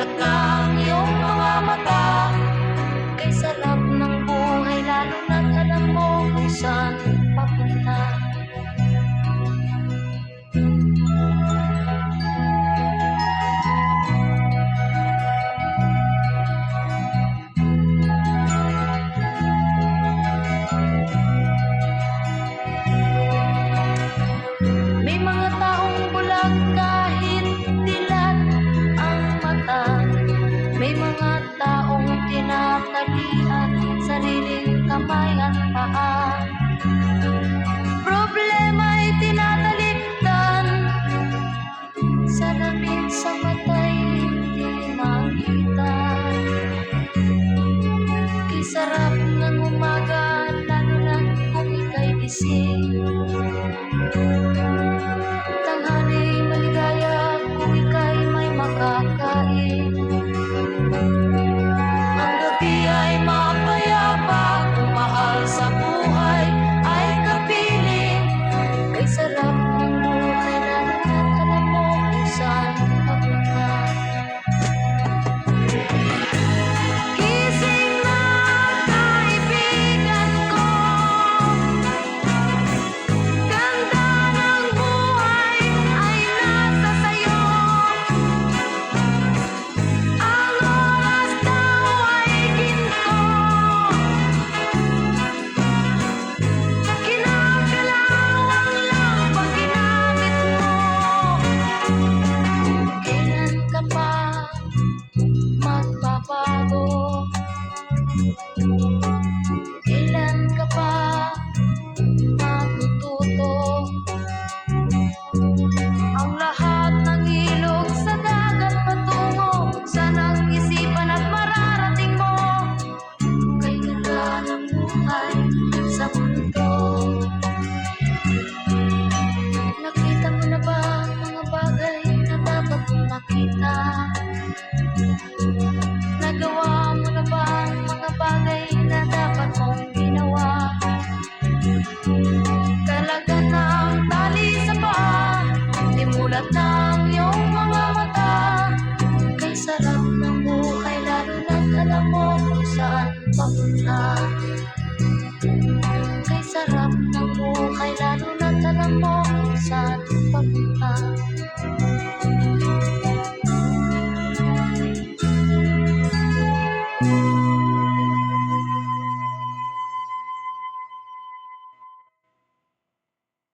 Imulat ng iyong mga mata, kay sarap ng buhay lalo na't alam mo kung saan papunta. May mga taong bulag kahit dilat ang mata, may mga taong tinatalian sariling kamay at paa. Problema'y tinatalikdan, salamin sa mata'y hindi makita. Kay sarap ng umaga lalo na kung ika'y gising, tanghali maligaya kung ika'y may makakain. Ang gabi ay mapayapa kung mahal sa buhay ay kapiling, kay sarap ng buhay lalo na't alam mo kung saan papunta. Gising na kaibigan ko, ganda ng buhay ay nasa sayo. Ang oras daw ay ginto, kinakalawang lang pag ginamit mo. Kailan ka pa magbabago? Kailan ka pa matututo? Ang lahat ng ilog sa dagat patungo, sanang isipan at mararating mo. Kay ganda ng buhay sa mundo. Nakita mo na ba ang mga bagay na dapat mong makita? Nagawa mo na ba ang mga bagay na dapat mong ginawa? Talaga ng tali sa paa, imulat ng iyong mga mata, kay sarap ng buhay lalo na't alam mo kung saan papunta.